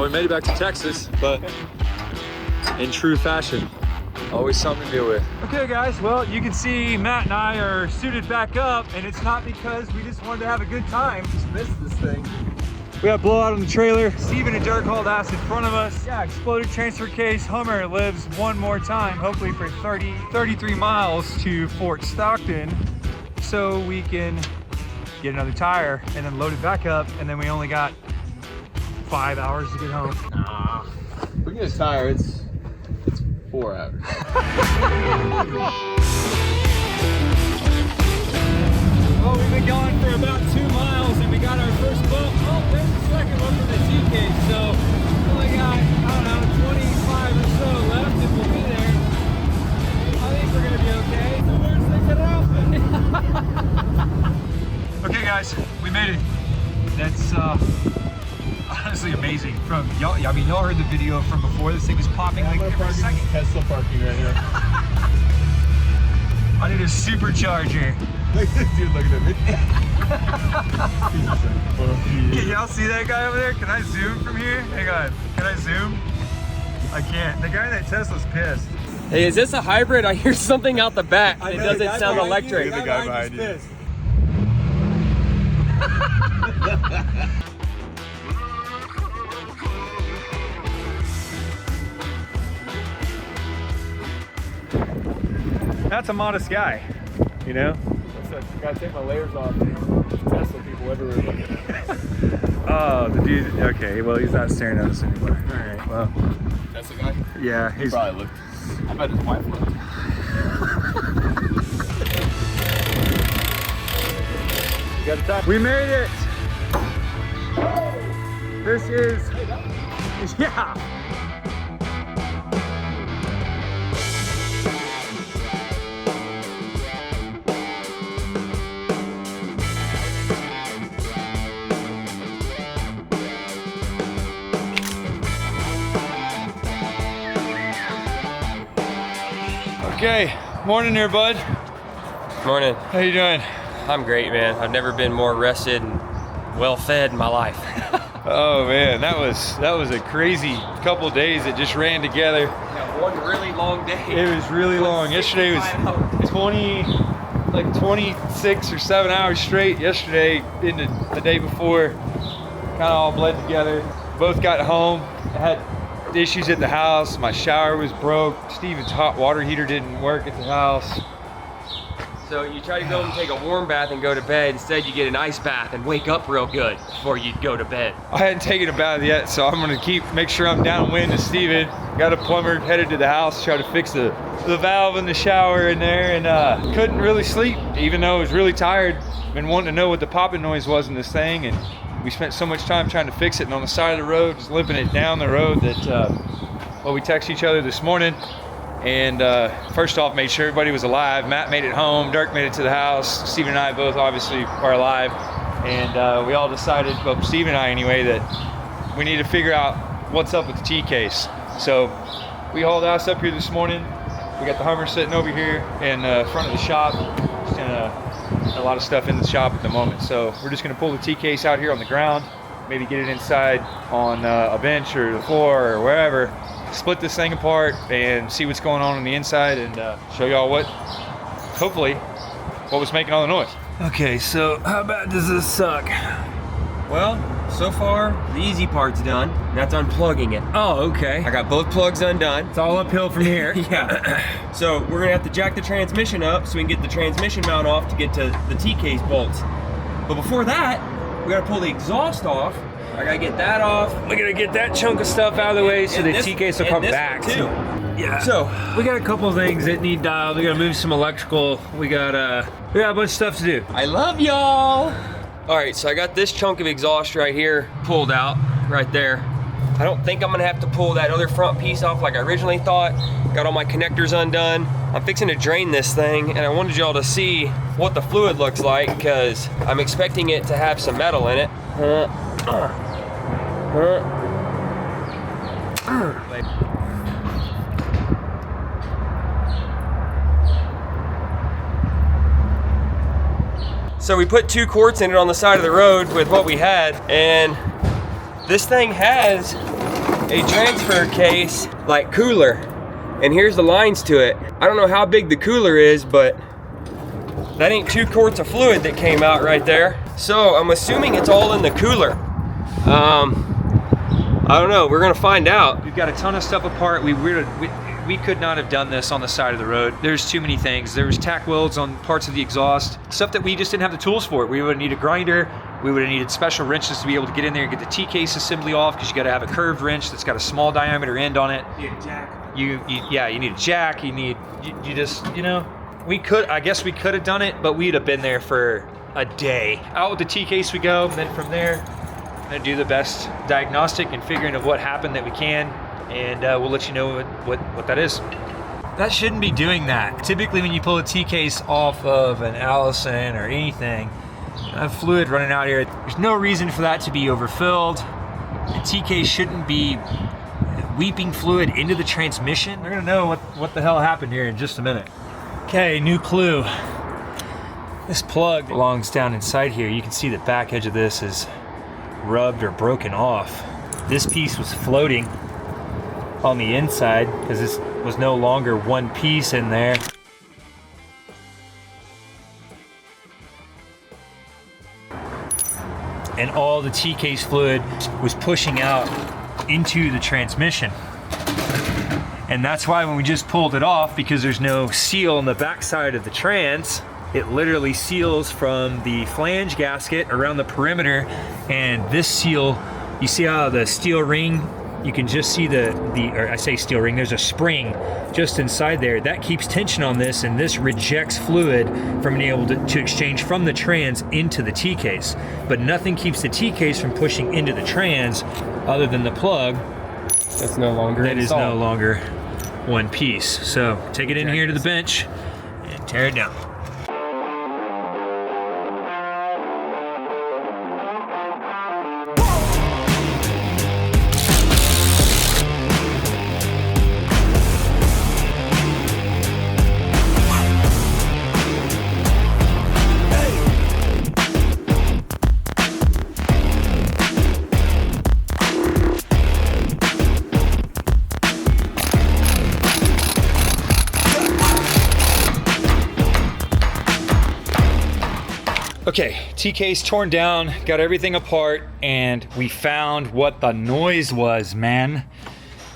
Well, we made it back to Texas, but in true fashion. Always something to deal with. Okay guys, well, you can see Matt and I are suited back up, and it's not because we just wanted to have a good time. Just missed this thing. We got blowout on the trailer. Steven and Dirk hauled ass in front of us. Yeah, exploded transfer case. Hummer lives one more time, hopefully for 33 miles to Fort Stockton, so we can get another tire and then load it back up, and then we only got 5 hours to get home. Nah. We get a tire, it's 4 hours. Well, we've been going for about 2 miles and we got our first bump. Oh, there's the second one from the T-case. So we only got, I don't know, 25 or so left and we'll be there. I think we're gonna be okay. The worst thing could happen. Okay guys, we made it. That's honestly amazing. From y'all, I mean, y'all heard the video from before. This thing was popping like every second. Tesla parking right here. I need a supercharger. Look at this dude looking at me. Can y'all see that guy over there? Can I zoom from here? Hang on. Can I zoom? I can't. The guy in that Tesla's pissed. Hey, is this a hybrid? I hear something out the back. It doesn't sound electric. The guy behind you. That's a modest guy, you know? Gotta take my layers off. Tesla people everywhere looking at us. Oh, the dude, okay, well, he's not staring at us anymore. All right, well. Tesla guy? Yeah, He probably looked. I bet his wife looked. You got the time. We made it! This is, yeah! Okay, morning there, bud. Morning. How you doing? I'm great, man. I've never been more rested and well fed in my life. Oh man, that was a crazy couple of days that just ran together. Yeah, one really long day. It was really long. Yesterday was 26 or 7 hours straight. Yesterday into the day before, kind of all bled together. Both got home. I had issues at the house. My shower was broke. Steven's hot water heater didn't work at the house. So you try to go and take a warm bath and go to bed. Instead, you get an ice bath and wake up real good before you go to bed. I hadn't taken a bath yet, so I'm gonna make sure I'm downwind of Steven. Got a plumber headed to the house, try to fix the valve in the shower in there, and couldn't really sleep, even though I was really tired. Been wanting to know what the popping noise was in this thing, and we spent so much time trying to fix it, and on the side of the road, just limping it down the road that, well, we texted each other this morning, and first off, made sure everybody was alive. Matt made it home, Dirk made it to the house, Steven and I both obviously are alive, and we all decided, well, Steven and I anyway, that we need to figure out what's up with the T-case. So we hauled ass up here this morning. We got the Hummer sitting over here in front of the shop. Just a lot of stuff in the shop at the moment. So we're just gonna pull the T-case out here on the ground, maybe get it inside on a bench or the floor or wherever, split this thing apart and see what's going on the inside, and show y'all what was making all the noise. Okay, so how bad does this suck? Well, so far, the easy part's done. That's unplugging it. Oh, okay. I got both plugs undone. It's all uphill from here. Yeah. So we're gonna have to jack the transmission up so we can get the transmission mount off to get to the T-case bolts. But before that, we gotta pull the exhaust off. I gotta get that off. We're gonna get that chunk of stuff out of the way so the T-case will come back. Too. Yeah. So we got a couple of things that need dialed. We gotta move some electrical. We got a bunch of stuff to do. I love y'all. All right, so I got this chunk of exhaust right here pulled out, right there. I don't think I'm gonna have to pull that other front piece off like I originally thought. Got all my connectors undone. I'm fixing to drain this thing, and I wanted y'all to see what the fluid looks like, because I'm expecting it to have some metal in it. So we put 2 quarts in it on the side of the road with what we had, and this thing has a transfer case like cooler, and here's the lines to it. I don't know how big the cooler is, but that ain't 2 quarts of fluid that came out right there. So I'm assuming it's all in the cooler. I don't know, we're gonna find out. We've got a ton of stuff apart. We could not have done this on the side of the road. There's too many things. There was tack welds on parts of the exhaust, stuff that we just didn't have the tools for. We would have needed a grinder. We would have needed special wrenches to be able to get in there and get the T-case assembly off, because you got to have a curved wrench that's got a small diameter end on it. You need a jack. Yeah, you need a jack. You just, you know, I guess we could have done it, but we'd have been there for a day. Out with the T-case we go, and then from there, I'm gonna do the best diagnostic and figuring of what happened that we can, and we'll let you know what that is. That shouldn't be doing that. Typically when you pull a T-case off of an Allison or anything, fluid running out here, there's no reason for that to be overfilled. The T-case shouldn't be weeping fluid into the transmission. We're gonna know what the hell happened here in just a minute. Okay, new clue. This plug belongs down inside here. You can see the back edge of this is rubbed or broken off. This piece was floating on the inside because this was no longer one piece in there. And all the T-case fluid was pushing out into the transmission. And that's why when we just pulled it off, because there's no seal on the backside of the trans, it literally seals from the flange gasket around the perimeter, and this seal, you see how the steel ring, you can just see or I say steel ring, there's a spring just inside there. That keeps tension on this, and this rejects fluid from being able to exchange from the trans into the T-case. But nothing keeps the T-case from pushing into the trans other than the plug. That's no longer That installed. is no longer one piece. So take it in here to the bench and tear it down. Okay, T-case torn down, got everything apart, and we found what the noise was, man.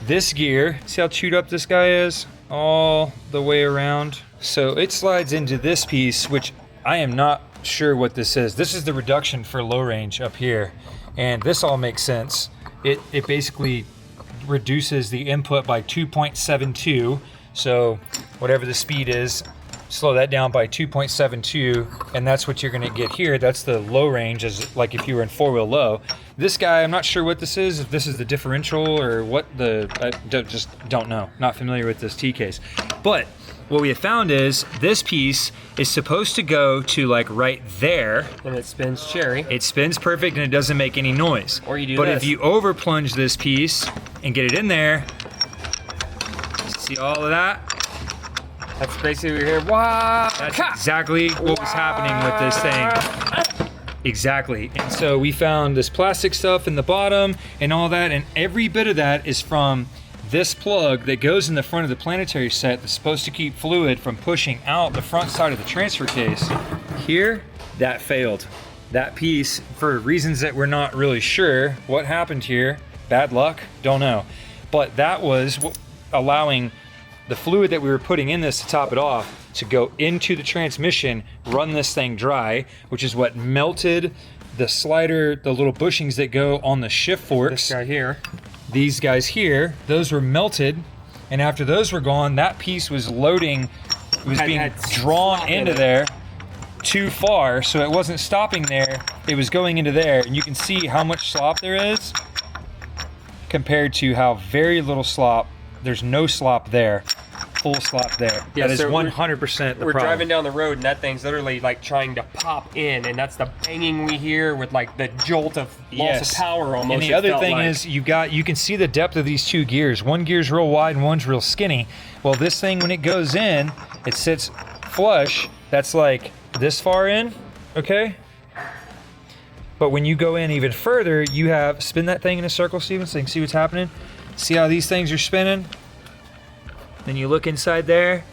This gear, see how chewed up this guy is? All the way around. So it slides into this piece, which I am not sure what this is. This is the reduction for low range up here. And this all makes sense. It basically reduces the input by 2.72. So whatever the speed is, slow that down by 2.72, and that's what you're gonna get here. That's the low range, as like if you were in 4-wheel low. This guy, I'm not sure what this is, if this is the differential or what I just don't know. Not familiar with this T-case. But what we have found is this piece is supposed to go to like right there. And it spins cherry. It spins perfect and it doesn't make any noise. Or you do But this. if you over plunge this piece and get it in there, see all of that? That's basically what you're hearing. Wow! That's exactly what was happening with this thing. Exactly. And so we found this plastic stuff in the bottom and all that, and every bit of that is from this plug that goes in the front of the planetary set that's supposed to keep fluid from pushing out the front side of the transfer case. Here, that failed. That piece, for reasons that we're not really sure what happened here, bad luck, don't know. But that was allowing the fluid that we were putting in this to top it off to go into the transmission, run this thing dry, which is what melted the slider, the little bushings that go on the shift forks. This guy here. These guys here, those were melted, and after those were gone, that piece was loading, it was being drawn into there too far, so it wasn't stopping there, it was going into there, and you can see how much slop there is compared to how very little slop. There's no slop there, full slop there. Yeah, that is so 100% the We're problem. driving down the road and that thing's literally like trying to pop in, and that's the banging we hear with like the jolt of loss of power almost. And the it other felt thing like. is you can see the depth of these two gears. One gear's real wide and one's real skinny. Well, this thing, when it goes in, it sits flush. That's like this far in, okay? But when you go in even further, you have, spin that thing in a circle, Steven, so you can see what's happening. See how these things are spinning? Then you look inside there,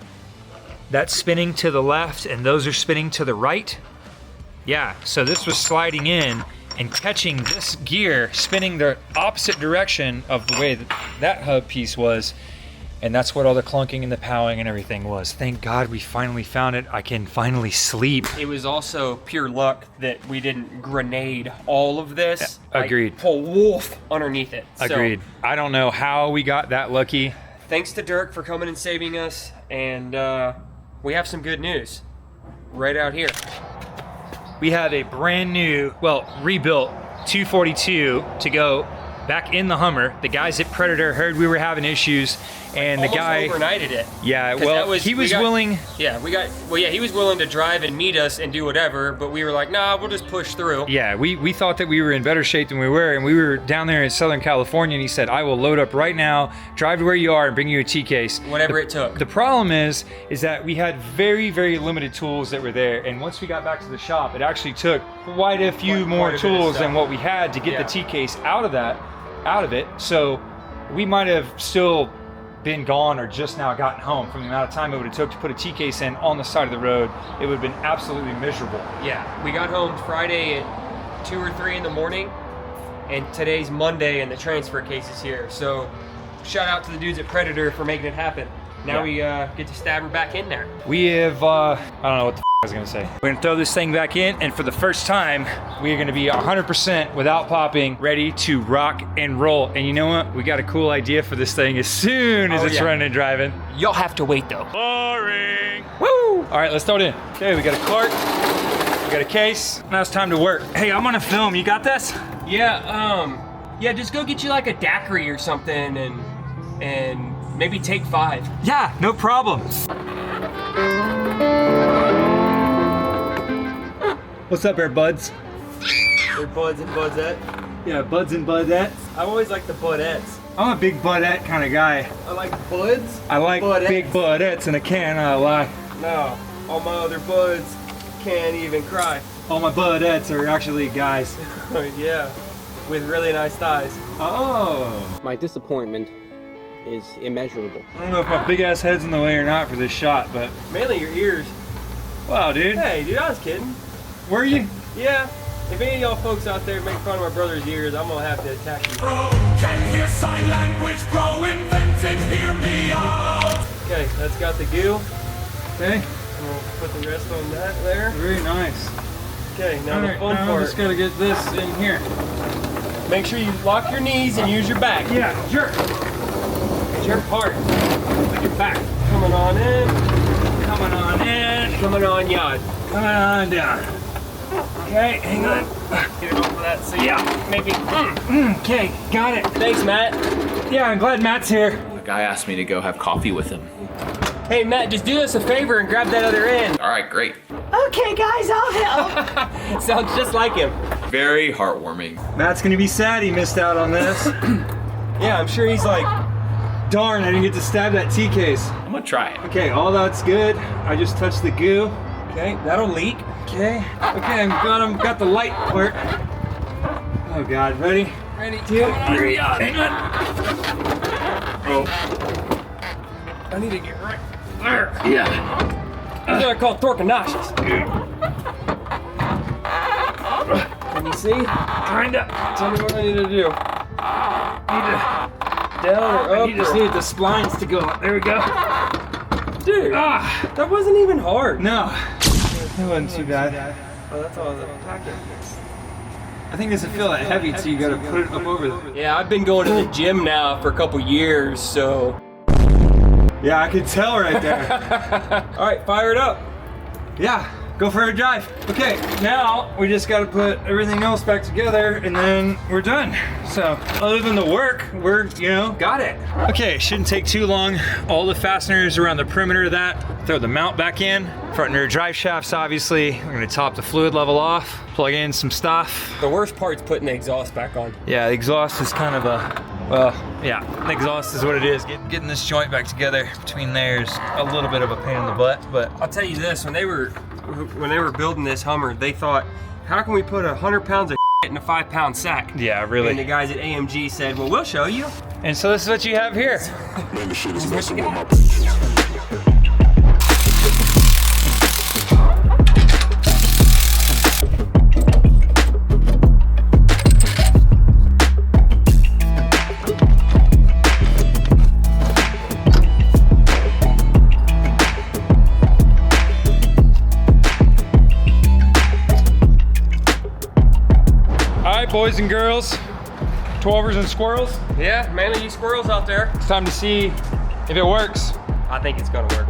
that's spinning to the left and those are spinning to the right. Yeah, so this was sliding in and catching this gear, spinning the opposite direction of the way that hub piece was. And that's what all the clunking and the powing and everything was. Thank God we finally found it. I can finally sleep. It was also pure luck that we didn't grenade all of this. Agreed. Like, pull wolf underneath it. Agreed. So, I don't know how we got that lucky. thanks to Dirk for coming and saving us. And we have some good news right out here. We have a brand new, well, rebuilt 242 to go back in the Hummer. The guys at Predator heard we were having issues, and the guy overnighted it. Yeah, well, he was willing. Yeah, he was willing to drive and meet us and do whatever, but we were like, nah, we'll just push through. Yeah, we thought that we were in better shape than we were, and we were down there in Southern California, and he said, I will load up right now, drive to where you are, and bring you a T-case. Whatever it took. The problem is that we had very, very limited tools that were there, and once we got back to the shop, it actually took quite a few more tools than what we had to get the T-case out of it. So we might have still been gone or just now gotten home from the amount of time it would have took to put a T-case in on the side of the road. It would have been absolutely miserable. Yeah, we got home Friday at 2 or 3 in the morning, and today's Monday and the transfer case is here. So shout out to the dudes at Predator for making it happen. Now we get to stab her back in there. We have, I don't know what the I was gonna say. We're gonna throw this thing back in, and for the first time, we are gonna be 100% without popping, ready to rock and roll. And you know what? We got a cool idea for this thing as soon as it's running and driving. You'll have to wait though. Boring. Woo! All right, let's throw it in. Okay, we got a cart, we got a case. Now it's time to work. Hey, I'm gonna film. You got this? Yeah, just go get you like a daiquiri or something, and maybe take 5. Yeah, no problem. What's up there, buds? They're buds and budsette. Yeah, buds and budettes. I always like the budettes. I'm a big budette kind of guy. I like buds. I like budettes. Big budettes in a can, I lie. No, all my other buds can't even cry. All my budettes are actually guys. Yeah, with really nice thighs. Oh. My disappointment is immeasurable. I don't know if my big ass head's in the way or not for this shot, but. Mainly your ears. Wow, dude. Hey, dude, I was kidding. Were you? Yeah. If any of y'all folks out there make fun of my brother's ears, I'm gonna have to attack you. Bro, can hear sign language, bro, invented, hear me out. Okay, that's got the goo. Okay. And we'll put the rest on that there. Very nice. Okay, now All the right, fun now part. I just gotta get this in here. Make sure you lock your knees and use your back. Yeah, jerk. Jerk hard. With your back. Coming on in. Coming on in. Coming on yard. Coming on down. Okay, hang on. Get it off of that so maybe. Okay, got it. Thanks, Matt. Yeah, I'm glad Matt's here. The guy asked me to go have coffee with him. Hey, Matt, just do us a favor and grab that other end. All right, great. Okay, guys, I'll help. Sounds just like him. Very heartwarming. Matt's gonna be sad he missed out on this. Yeah, I'm sure he's like, Darn, I didn't get to stab that T-case. I'm gonna try it. Okay, all that's good. I just touched the goo. okay, that'll leak. Okay, got the light part. Oh God, ready? Ready? Hang on. Oh. I need to get right there. Yeah. These are called torquenaches. Can you see? Kinda. Tell me what I need to do. Down or up? You just needed the splines to go up. There we go. Dude, that wasn't even hard. No, that wasn't too bad. Oh, that's all the packet. I think it doesn't feel that heavy until you gotta put it up over there. Yeah, I've been going to the gym now for a couple years, so. Yeah, I could tell right there. All right, fire it up. Yeah, go for a drive. Okay, now we just gotta put everything else back together and then we're done. So, other than the work, we're, got it. Okay, shouldn't take too long. All the fasteners around the perimeter of that, throw the mount back in. Front and rear drive shafts, obviously. We're gonna top the fluid level off, plug in some stuff. The worst part's putting the exhaust back on. Yeah, the exhaust is kind of the exhaust is what it is. Getting this joint back together between there is a little bit of a pain in the butt, but I'll tell you this, when they were building this Hummer, they thought, how can we put 100 pounds of in a 5-pound sack? yeah, And the really. guys at AMG said, well, we'll show you. And so this is what you have here. Man, the shit is messing with my patience. All right, boys and girls, 12ers and squirrels. Yeah, mainly you squirrels out there. It's time to see if it works. I think it's gonna work.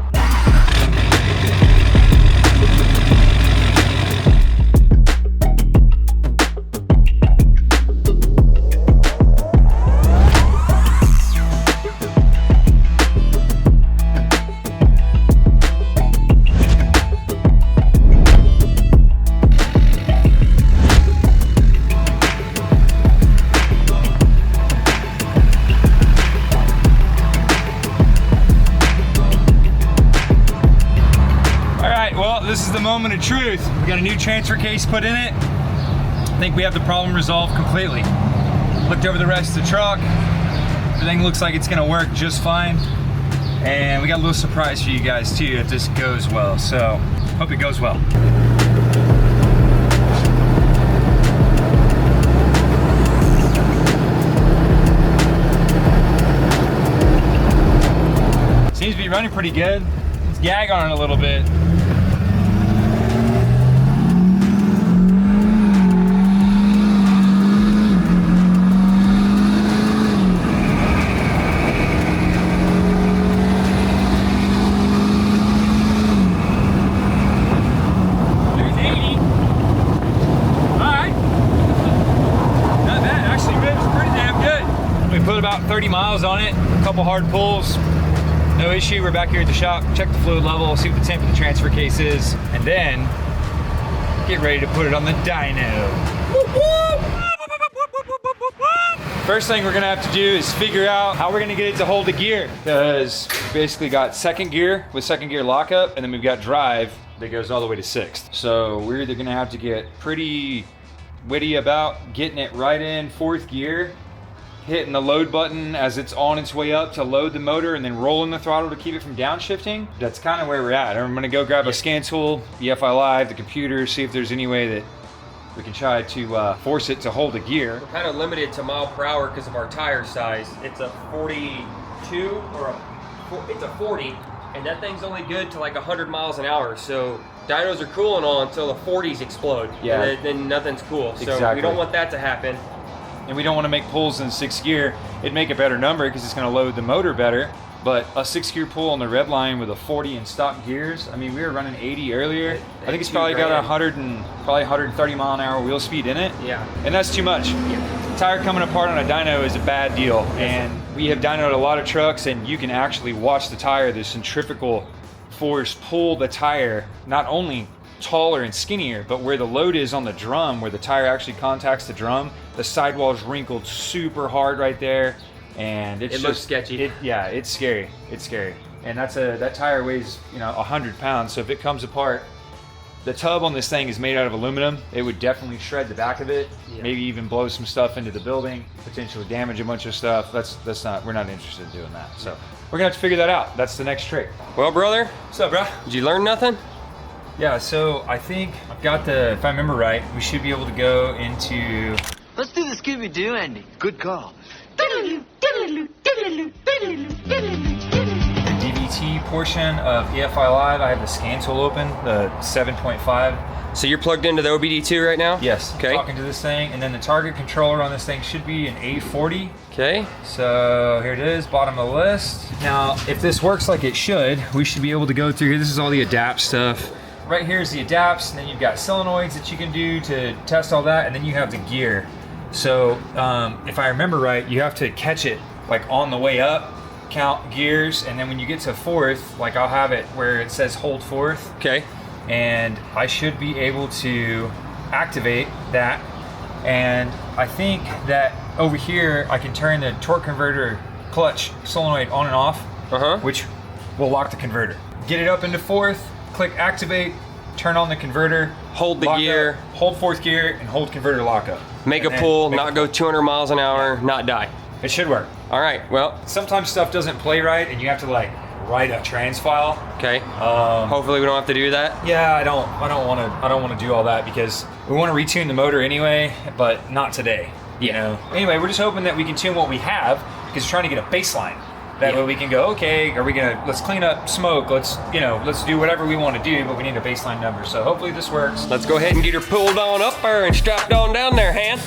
This is the moment of truth. We got a new transfer case put in it. I think we have the problem resolved completely. Looked over the rest of the truck. Everything looks like it's gonna work just fine. And we got a little surprise for you guys too if this goes well. So, hope it goes well. Seems to be running pretty good. Let's gag on it a little bit. About 30 miles on it, a couple hard pulls, no issue. We're back here at the shop, check the fluid level, see what the temp of the transfer case is, and then get ready to put it on the dyno. First thing we're gonna have to do is figure out how we're gonna get it to hold the gear, because we basically got second gear with second gear lockup, and then we've got drive that goes all the way to sixth. So we're either gonna have to get pretty witty about getting it right in fourth gear, hitting the load button as it's on its way up to load the motor, and then rolling the throttle to keep it from downshifting. That's kind of where we're at. I'm gonna go grab a scan tool, the FI Live, the computer, see if there's any way that we can try to force it to hold a gear. We're kind of limited to mile per hour because of our tire size. It's a 42 or it's a 40, and that thing's only good to like 100 miles an hour. So dynos are cool and all until the 40s explode. Yeah. And then nothing's cool. So Exactly. we don't want that to happen. And we don't want to make pulls in sixth gear. It'd make a better number because it's going to load the motor better. But a 6-gear pull on the red line with a 40 in stock gears. I mean, we were running 80 earlier. I think it's probably got 130 mile an hour wheel speed in it. Yeah. And that's too much. Yeah. Tire coming apart on a dyno is a bad deal. And we have dynoed a lot of trucks, and you can actually watch the tire, the centrifugal force pull the tire, not only taller and skinnier, but where the load is on the drum, where the tire actually contacts the drum, the sidewall's wrinkled super hard right there, and it looks sketchy. Yeah, it's scary. It's scary. And that tire weighs 100 pounds, so if it comes apart, the tub on this thing is made out of aluminum. It would definitely shred the back of it, maybe even blow some stuff into the building, potentially damage a bunch of stuff. We're not interested in doing that. So we're gonna have to figure that out. That's the next trick. Well, brother, What's up, bro? did you learn nothing? Yeah, so I think I've got if I remember right, we should be able to go into... Let's do the Scooby-Doo ending. Good call. the DVT portion of EFI Live. I have the scan tool open, the 7.5. So you're plugged into the OBD2 right now? Yes, Okay. talking to this thing, and then the target controller on this thing should be an A40. Okay. So here it is, bottom of the list. Now, if this works like it should, we should be able to go through here. This is all the adapt stuff. Right here is the adapts, and then you've got solenoids that you can do to test all that, and then you have the gear. So if I remember right, you have to catch it like on the way up, count gears, and then when you get to fourth, like I'll have it where it says hold fourth. Okay. And I should be able to activate that. And I think that over here, I can turn the torque converter clutch solenoid on and off, which will lock the converter. Get it up into fourth, click activate, turn on the converter, Hold the gear. hold fourth gear, and hold converter lockup. Make a pull, not go 200 miles an hour, not die. It should work. All right, well, Sometimes stuff doesn't play right and you have to like write a trans file. okay. Hopefully we don't have to do that. Yeah, I don't want to do all that because we want to retune the motor anyway, but not today. You know. Anyway, we're just hoping that we can tune what we have because we're trying to get a baseline. That way we can go, okay, let's clean up smoke, let's do whatever we want to do, but we need a baseline number. So hopefully this works. Let's go ahead and get her pulled on up there and strapped on down there, Han.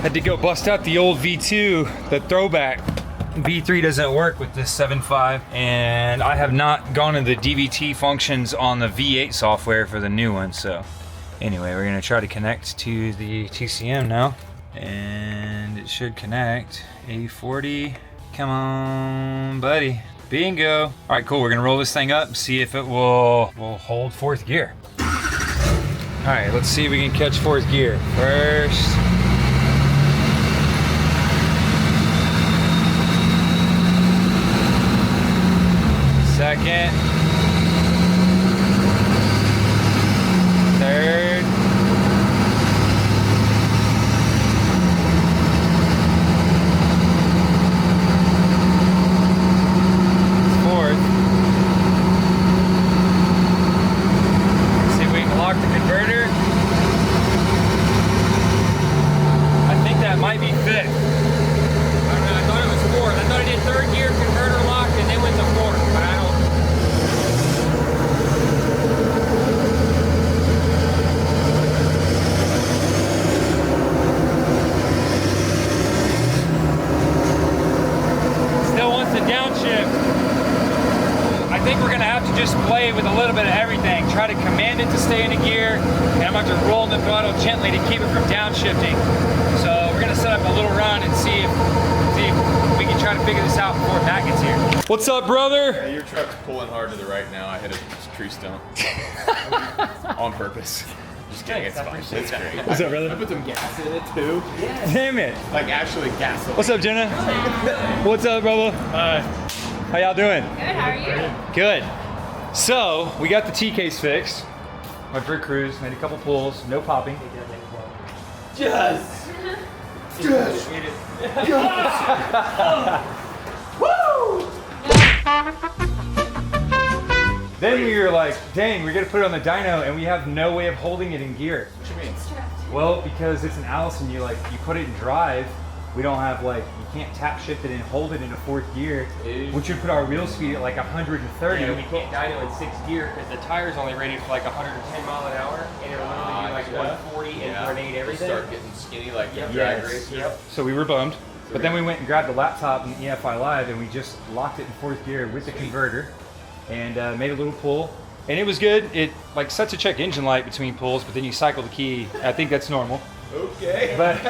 Had to go bust out the old V2, the throwback. V3 doesn't work with this 7.5, and I have not gone to the DVT functions on the V8 software for the new one. So anyway, we're gonna try to connect to the TCM now, and it should connect. A40, come on, buddy. Bingo. All right, cool. We're gonna roll this thing up and see if it will hold fourth gear. All right, let's see if we can catch fourth gear. First. Second. Third. Fourth. See if we can lock the converter. I think that might be fifth. I don't know, I thought it was fourth. I thought I did third gear, converter locked, and then went to fourth, but I don't. Still wants to downshift. I think we're gonna have to just play with a little bit of everything. Try to command it to stay in a gear, and I'm going to roll the throttle gently to keep it from downshifting. So we're gonna set up a little run and see if we can try to figure this out before Matt gets here. What's up, brother? Hey, your truck's pulling hard to the right now. I hit a tree stump. On purpose. Just kidding, it's fine. It's great. What's up, brother? I put some gas in it too. Damn it. Like actually gasoline. What's up, Jenna? What's up, brother? How y'all doing? Good, how are you? Good. So, we got the T-case fixed. Went for a cruise, made a couple pulls, no popping. Yes! Then we were like, dang, we're gonna put it on the dyno and we have no way of holding it in gear. What you mean? Well, because it's an Allison, you put it in drive, we don't have you can't tap shift it and hold it into fourth gear, which would put our wheel speed at 130. Yeah, we can't dyno in sixth gear because the tire's only rated for 110 mile an hour, and it'll literally do 140 and grenade everything. Start getting skinny like a drag race. Yep. So we were bummed. But then we went and grabbed the laptop and EFI Live and we just locked it in fourth gear with the converter and made a little pull. And it was good. It sets a check engine light between pulls, but then you cycle the key. I think that's normal. Okay. But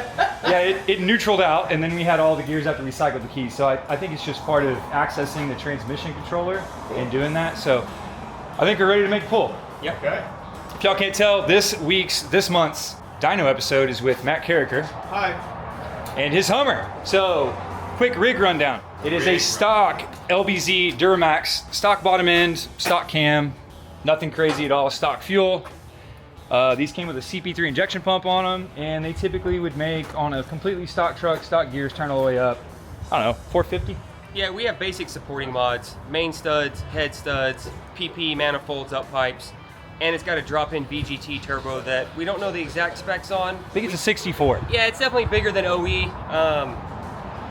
yeah, it neutraled out and then we had all the gears after we cycled the key. So I think it's just part of accessing the transmission controller and doing that. So I think we're ready to make a pull. Yep. Okay. If y'all can't tell, this month's Dyno episode is with Matt Carricker. Hi. And his Hummer. So, quick rig rundown. It is a stock LBZ Duramax, stock bottom end, stock cam, nothing crazy at all, stock fuel. These came with a CP3 injection pump on them, and they typically would make on a completely stock truck, stock gears, turn all the way up, I don't know, 450? Yeah, we have basic supporting mods, main studs, head studs, PP manifolds, up pipes, and it's got a drop-in VGT turbo that we don't know the exact specs on. I think it's a 64. Yeah, it's definitely bigger than OE,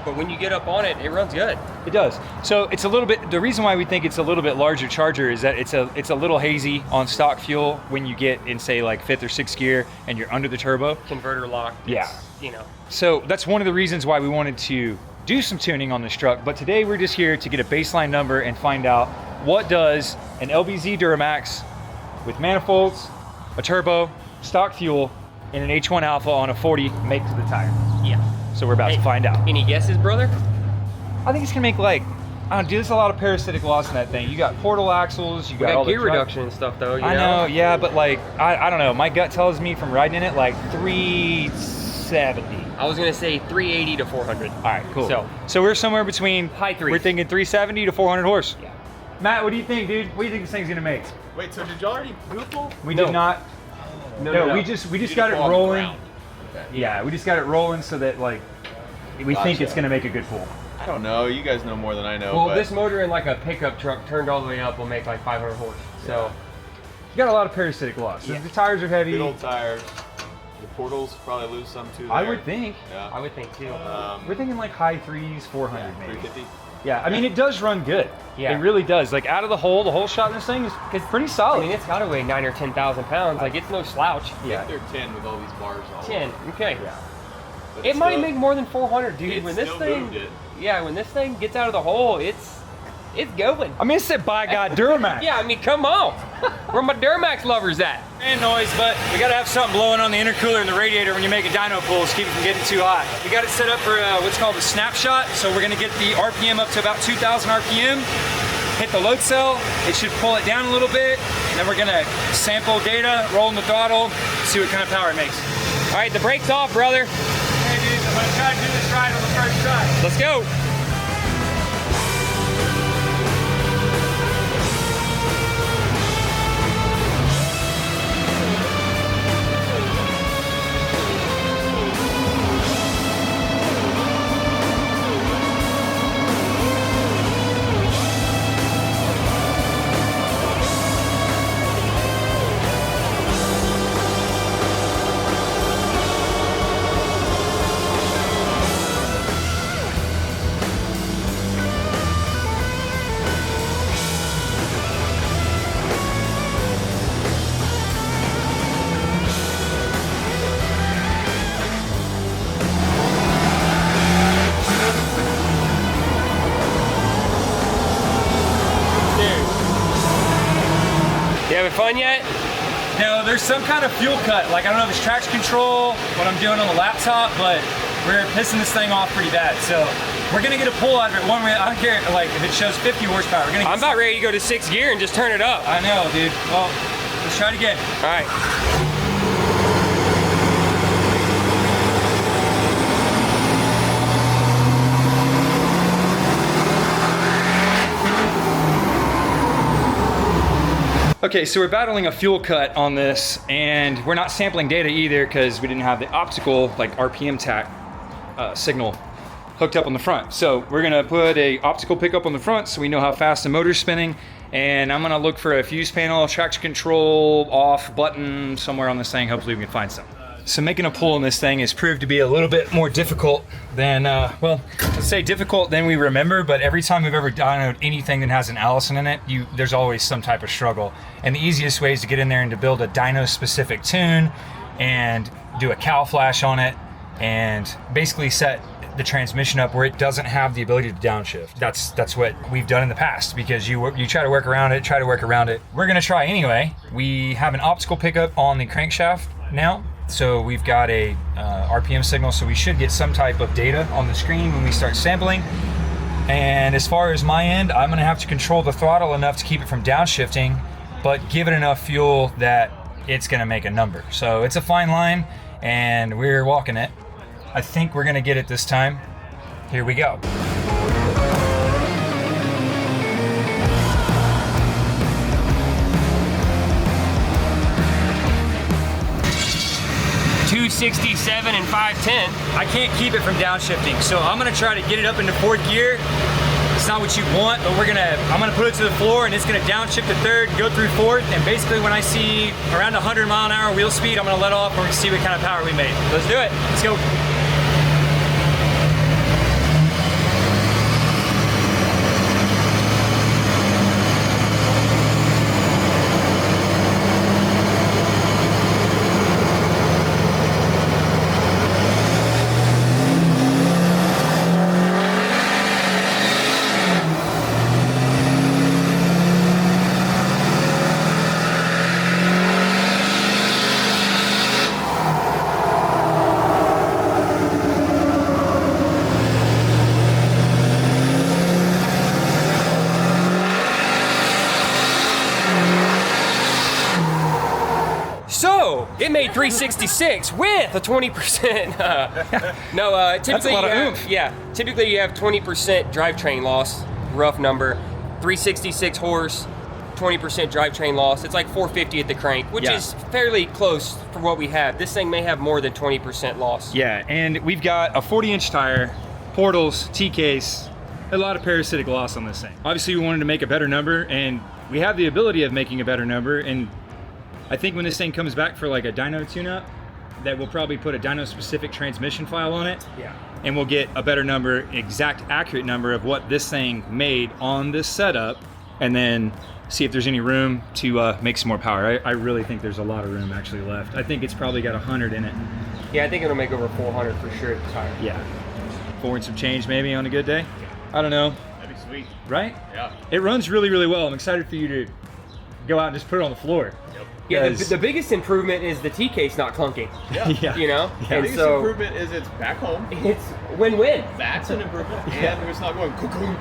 but when you get up on it, it runs good. It does. So it's a little bit, the reason why we think it's a little bit larger charger is that it's a little hazy on stock fuel when you get in say fifth or sixth gear and you're under the turbo. Converter locked. Yeah. You know. So that's one of the reasons why we wanted to do some tuning on this truck, but today we're just here to get a baseline number and find out what does an LBZ Duramax with manifolds, a turbo, stock fuel, and an H1 Alpha on a 40 make to the tire. Yeah. So we're about to find out. Any guesses, brother? I think it's gonna make like, I don't know, dude, there's a lot of parasitic loss in that thing. You got portal axles, you got all the gear reduction and stuff though, you I know? know, yeah, but like, I don't know. My gut tells me from riding in it like 370. I was gonna say 380 to 400. All right, cool. So we're somewhere between high threes. We're thinking 370 to 400 horse. Yeah. Matt, what do you think, dude? What do you think this thing's gonna make? Wait, so did you already do a pull? We No. did not. No. We just You got did it a pull on the rolling. ground. Okay. Yeah, we just got it rolling so that like we think it's gonna make a good pull. I don't know. You guys know more than I know. Well, but this motor in like a pickup truck turned all the way up will make like 500 horse. So You got a lot of parasitic loss. Yeah. The tires are heavy. good old tires. The portals probably lose some too. I there. would think. Yeah. I would think too. We're thinking like high threes, 400 yeah, maybe. 350. Yeah, I mean it does run good. Yeah. It really does. Like out of the whole shot in this thing is pretty solid. I mean, it's got to weigh 9 or 10,000 pounds. Like it's no slouch. yeah. They're 10 with all these bars on. 10. Okay. Yeah. But It might still- make more than 400, dude. It When this still thing, moved it. yeah, when this thing gets out of the hole, it's going. I mean, it's said by God Duramax. Yeah, I mean, come on. Where my Duramax lovers at? Fan noise, but we gotta have something blowing on the intercooler and the radiator when you make a dyno pull to keep it from getting too hot. We got it set up for what's called a snapshot, so we're gonna get the RPM up to about 2,000 RPM, hit the load cell, it should pull it down a little bit, and then we're gonna sample data, roll in the throttle, see what kind of power it makes. All right, the brake's off, brother. Hey dudes, I'm gonna try to do this ride on the first try. Let's go. You having fun yet? No, there's some kind of fuel cut. Like, I don't know if it's traction control, what I'm doing on the laptop, but we're pissing this thing off pretty bad. So we're gonna get a pull out of it one way. I don't care, like, if it shows 50 horsepower. We're gonna get I'm about ready to go to 6th gear and just turn it up. I know, dude. Well, let's try it again. All right. Okay, so we're battling a fuel cut on this, and we're not sampling data either because we didn't have the optical, like RPM tack signal hooked up on the front. So we're gonna put a optical pickup on the front so we know how fast the motor's spinning, and I'm gonna look for a fuse panel, traction control, off button somewhere on this thing. Hopefully we can find some. So making a pull on this thing has proved to be a little bit more difficult than, well, let's say difficult than we remember, but every time we've ever dynoed anything that has an Allison in it, there's always some type of struggle. And the easiest way is to get in there and to build a dyno specific tune and do a cow flash on it and basically set the transmission up where it doesn't have the ability to downshift. That's what we've done in the past because you try to work around it, We're gonna try anyway. We have an optical pickup on the crankshaft now. So we've got a RPM signal, so we should get some type of data on the screen when we start sampling. And as far as my end, I'm gonna have to control the throttle enough to keep it from downshifting, but give it enough fuel that it's gonna make a number. So it's a fine line, and we're walking it. I think we're gonna get it this time. Here we go. 267 and 510. I can't keep it from downshifting, so I'm gonna try to get it up into 4th gear. It's not what you want, but I'm gonna put it to the floor and it's gonna downshift to 3rd, go through 4th, and basically when I see around 100 mile an hour wheel speed, I'm gonna let off and we're gonna see what kind of power we made. Let's do it. Let's go. No, it made 366 with a 20%. Typically a lot of you have, oomph. yeah, typically you have 20% drivetrain loss, rough number. 366 horse, 20% drivetrain loss. It's like 450 at the crank, which is fairly close for what we have. This thing may have more than 20% loss. Yeah, and we've got a 40-inch tire, portals, T-case, a lot of parasitic loss on this thing. Obviously, we wanted to make a better number, and we have the ability of making a better number, and I think when this thing comes back for like a dyno tune-up, that we'll probably put a dyno-specific transmission file on it. Yeah. And we'll get a better number, exact accurate number of what this thing made on this setup, and then see if there's any room to make some more power. I really think there's a lot of room actually left. I think it's probably got 100 in it. Yeah, I think it'll make over 400 for sure at the tire. Yeah. 4 and some change maybe on a good day. I don't know. That'd be sweet. Right? Yeah. It runs really, really well. I'm excited for you to go out and just put it on the floor. Yeah, the biggest improvement is the T-case not clunking. Yeah. You know? Yeah. The And biggest so improvement is it's back home. it's win-win. That's an improvement. And it's not going cuckoo.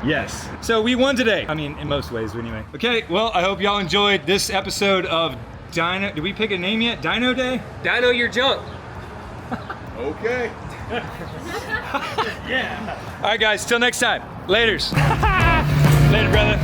Yes. So we won today. I mean, in most ways anyway. Okay, well, I hope y'all enjoyed this episode of Dyno. Did we pick a name yet? Dyno Day? Dyno your junk. Okay. All right, guys, till next time. Laters. Later, brother.